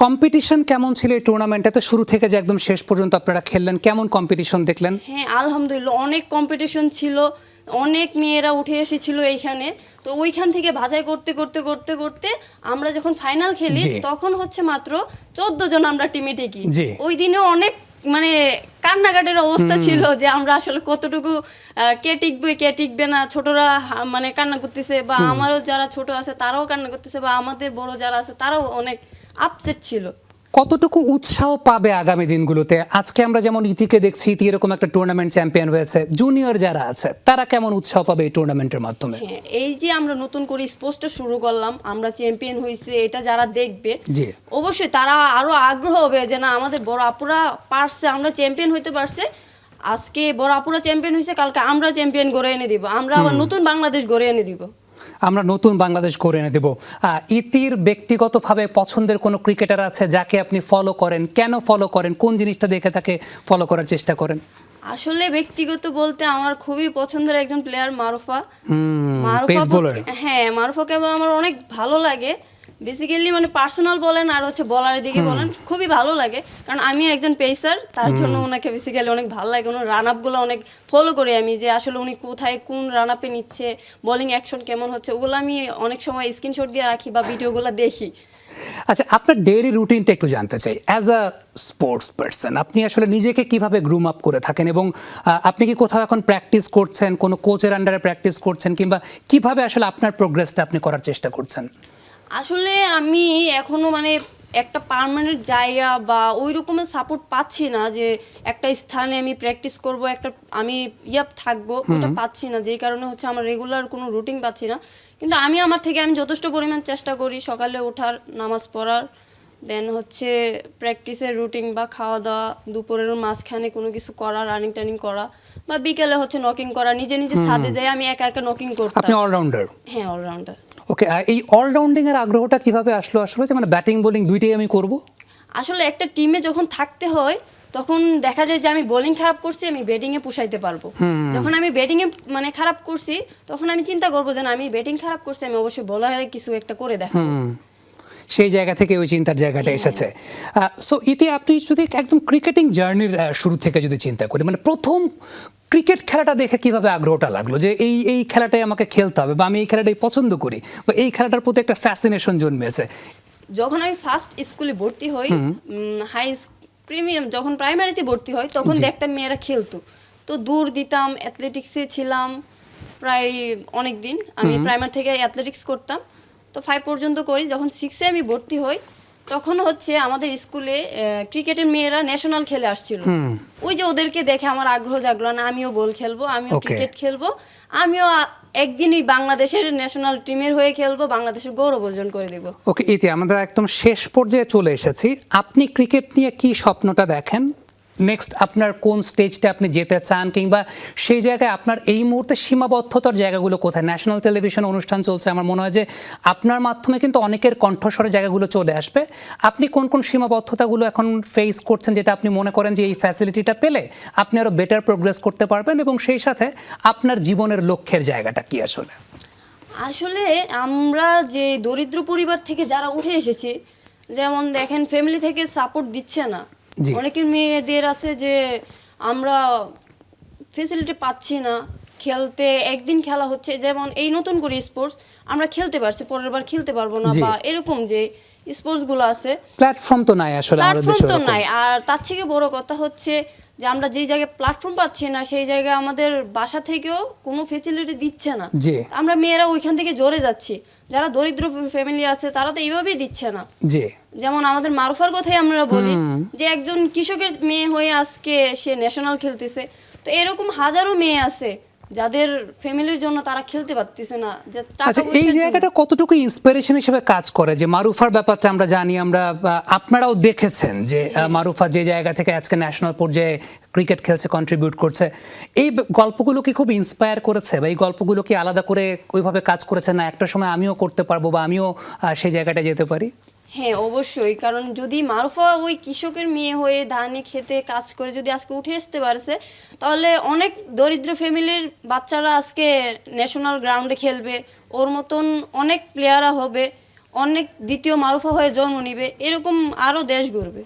Competition কেমন ছিল এই টুর্নামেন্টটাতে? শুরু থেকে যে একদম শেষ পর্যন্ত আপনারা খেললেন, কেমন কম্পিটিশন দেখলেন? হ্যাঁ, আলহামদুলিল্লাহ অনেক কম্পিটিশন ছিল, অনেক মেয়েরা উঠে এসেছিল এইখানে। তো ওইখান থেকে বাছাই করতে করতে করতে করতে আমরা যখন ফাইনাল খেলি তখন হচ্ছে মাত্র 14 জন আমরা টিমে টিকি। ওই দিনে অনেক মানে কান্নাকাটির অবস্থা ছিল যে আমরা আসলে কতটুকু কে টিকবে কে টিকবে না। ছোটরা মানে কান্না করতেছে, বা আমারও যারা ছোট আছে তারাও কান্না করতেছে, বা আমাদের বড় যারা আছে তারাও অনেক আপসেট ছিল। কতটুকু উৎসাহ পাবে আগামী দিনগুলোতে? আজকে আমরা যেমন ইতিকে দেখছি, ইতি এরকম একটা টুর্নামেন্ট চ্যাম্পিয়ন হয়েছে, জুনিয়র যারা আছে তারা কেমন উৎসাহ পাবে এই টুর্নামেন্টের মাধ্যমে? হ্যাঁ, এই যে আমরা নতুন করে স্পোর্টসটা শুরু করলাম, আমরা চ্যাম্পিয়ন হয়েছে, এটা যারা দেখবে অবশ্যই তারা আরো আগ্রহ হবে যে না আমাদের বড় আপুরা পারছে, আমরা চ্যাম্পিয়ন হইতে পারছে। আজকে বড় আপুরা চ্যাম্পিয়ন হয়েছে, কালকে আমরা চ্যাম্পিয়ন গড়ে এনে দিব, আমরা আবার নতুন বাংলাদেশ গড়ে এনে দিব। আমরা নতুন বাংলাদেশ করে এনে দেব। ইতির ব্যক্তিগতভাবে পছন্দের কোনো ক্রিকেটার আছে যাকে আপনি ফলো করেন? কেন ফলো করেন? কোন জিনিসটা দেখে তাকে ফলো করার চেষ্টা করেন? আসলে ব্যক্তিগত বলতে আমার খুবই পছন্দের একজন প্লেয়ার মারুফা। হ্যাঁ, মারুফাকে আমার অনেক ভালো লাগে। বেসিক্যালি মানে পার্সোনাল বলেন আর হচ্ছে বলারের দিকে বলেন, খুবই ভালো লাগে। কারণ আমি একজন পেসার, তার জন্য ওনাকে বেসিক্যালি অনেক ভালো লাগে। ওনার রান আপগুলো অনেক ফলো করি আমি, যে আসলে উনি কোথায় কোন রান আপে নিচ্ছে, বোলিং অ্যাকশন কেমন হচ্ছে, ওগুলো আমি অনেক সময় স্ক্রিনশট দিয়ে রাখি বা ভিডিওগুলো দেখি। আচ্ছা, আপনার ডেইলি রুটিনটা একটু জানতে চাই। অ্যাজ আ স্পোর্টস পারসন আপনি আসলে নিজেকে কিভাবে গ্রুম আপ করে থাকেন, এবং আপনি কি কোথাও এখন প্র্যাকটিস করছেন, কোনো কোচের আন্ডারে প্র্যাকটিস করছেন, কিংবা কিভাবে আসলে আপনার প্রোগ্রেসটা আপনি করার চেষ্টা করছেন? আসলে আমি এখনো মানে একটা পার্মানেন্ট জায়গা বা ওই রকমের সাপোর্ট পাচ্ছি না, যে একটা স্থানে আমি প্র্যাকটিস করব, একটা আমি থাকবো, ওটা পাচ্ছি না। যেই কারণে হচ্ছে আমার রেগুলার কোনো রুটিন পাচ্ছি না। কিন্তু আমি আমার থেকে আমি যথেষ্ট পরিমাণ চেষ্টা করি সকালে ওঠার, নামাজ পড়ার, দেন হচ্ছে প্র্যাকটিসের রুটিন বা খাওয়া দাওয়া, দুপুরের মাঝখানে কোনো কিছু করা, রানিং টানিং করা, বা বিকেলে হচ্ছে নকিং করা। নিজে নিজে ছাদে যাই আমি একা একা নকিং করতাম। আপনি অলরাউন্ডার? হ্যাঁ, অলরাউন্ডার। ওকে, এই অলরাউন্ডিং এর আগ্রহটা কিভাবে আসলো আসলে, যে মানে ব্যাটিং বোলিং দুইটাই আমি করব? আসলে একটা টিমে যখন থাকতে হয় তখন দেখা যায় যে আমি বোলিং খারাপ করছি, আমি ব্যাটিং এ পুষাইতে পারবো। যখন আমি ব্যাটিং এ মানে খারাপ করছি তখন আমি চিন্তা করবো যে না, আমি ব্যাটিং খারাপ করছি, আমি অবশ্যই বোলারে কিছু একটা করে দেখাবো। সেই জায়গা থেকে ওই চিন্তার জায়গাটা এসেছে। সো এতে আপনি যদি একদম ক্রিকেটিং জার্নির শুরু থেকে যদি চিন্তা করি, মানে প্রথম ক্রিকেট খেলাটা দেখে কিভাবে আগ্রহটা লাগলো যে এই খেলাটাই আমাকে খেলতে হবে, বা আমি এই খেলাটাই পছন্দ করি, বা এই খেলাটার প্রতি একটা ফ্যাসিনেশন জন্মেছে? যখন আমি ফার্স্ট স্কুলে ভর্তি হই, হাই প্রিমিয়াম যখন প্রাইমারিতে ভর্তি হই, তখন দেখতাম মেয়েরা খেলতো, তো দূর দিতাম। অ্যাথলেটিক্সে ছিলাম প্রায় অনেক দিন, আমি প্রাইমারি থেকে অ্যাথলেটিক্স করতাম, তো 5 পর্যন্ত করি। যখন 6-এ আমি ভর্তি হই তখন হচ্ছে আমাদের স্কুলে ক্রিকেটের মেয়েরা ন্যাশনাল খেলে আসছিল। ওই যে ওদেরকে দেখে আমার আগ্রহ জাগলো, না আমিও বল খেলবো, আমিও ক্রিকেট খেলবো, আমিও একদিনই বাংলাদেশের ন্যাশনাল টিমের হয়ে খেলবো, বাংলাদেশের গৌরব অর্জন করে দেব। ওকে, এতে আমরা একদম শেষ পর্যায়ে চলে এসেছি। আপনি ক্রিকেট নিয়ে কি স্বপ্নটা দেখেন? নেক্সট আপনার কোন স্টেজটা আপনি যেতে চান, কিংবা সেই জায়গায় আপনার এই মুহূর্তে সীমাবদ্ধতার জায়গাগুলো কোথায়? ন্যাশনাল টেলিভিশন অনুষ্ঠান চলছে, আমার মনে হয় যে আপনার মাধ্যমে কিন্তু অনেকের কণ্ঠস্বরে জায়গাগুলো চলে আসবে। আপনি কোন কোন সীমাবদ্ধতাগুলো এখন ফেস করছেন, যেটা আপনি মনে করেন যে এই ফ্যাসিলিটিটা পেলে আপনি আরও বেটার প্রোগ্রেস করতে পারবেন, এবং সেই সাথে আপনার জীবনের লক্ষ্যের জায়গাটা কি আসলে? আসলে আমরা যে দরিদ্র পরিবার থেকে যারা উঠে এসেছি, যেমন দেখেন ফ্যামিলি থেকে সাপোর্ট দিচ্ছে না, অনেকের মেয়েদের আছে যে আমরা ফেসিলিটি পাচ্ছি না খেলতে। একদিন খেলা হচ্ছে, যেমন এই নতুন করে স্পোর্টস আমরা খেলতে পারছি, পরের বার খেলতে পারবো না, বা এরকম যে স্পোর্টস গুলো আছে, প্ল্যাটফর্ম তো নাই আসলে, প্ল্যাটফর্ম তো নাই। আর তার থেকে বড় কথা হচ্ছে যে আমরা যেই জায়গায় প্ল্যাটফর্ম পাচ্ছি না, সেই জায়গায় আমাদের বাসা থেকেও কোনো ফেসিলিটি দিচ্ছে না। আমরা মেয়েরা ওইখান থেকে জড়ে যাচ্ছি। যারা দরিদ্র ফ্যামিলি আছে তারা তো এইভাবেই দিচ্ছে না। যেমন আমাদের মারুফার কথাই আমরা বলি, যে একজন কৃষকের মেয়ে হয়ে আজকে সে ন্যাশনাল খেলতেছে। তো এরকম হাজারো মেয়ে আছে যাদের ফ্যামিলির জন্য তারা খেলতে পারতেছে না। যে এই জায়গাটা কতটুকু ইন্সপিরেশন হিসেবে কাজ করে? যে মারুফার ব্যাপারটা আমরা জানি, আমরা আপনারাও দেখেছেন যে মারুফা যে জায়গা থেকে আজকে ন্যাশনাল পর্যায়ে ক্রিকেট খেলছে, কন্ট্রিবিউট করছে, এই গল্পগুলো কি খুব ইন্সপায়ার করেছে, বা এই গল্পগুলো কি আলাদা করে ওইভাবে কাজ করেছে, না একটা সময় আমিও করতে পারবো বা আমিও সেই জায়গাটায় যেতে পারি? হ্যাঁ, অবশ্যই। কারণ যদি মারুফা ওই কৃষকের মেয়ে হয়ে ধানে খেতে কাজ করে যদি আজকে উঠে আসতে পারছে, তাহলে অনেক দরিদ্র ফ্যামিলির বাচ্চারা আজকে ন্যাশনাল গ্রাউন্ডে খেলবে, ওর মতন অনেক প্লেয়াররা হবে, অনেক দ্বিতীয় মারুফা হয়ে জন্ম নিবে, এরকম আরো দেশ গড়বে।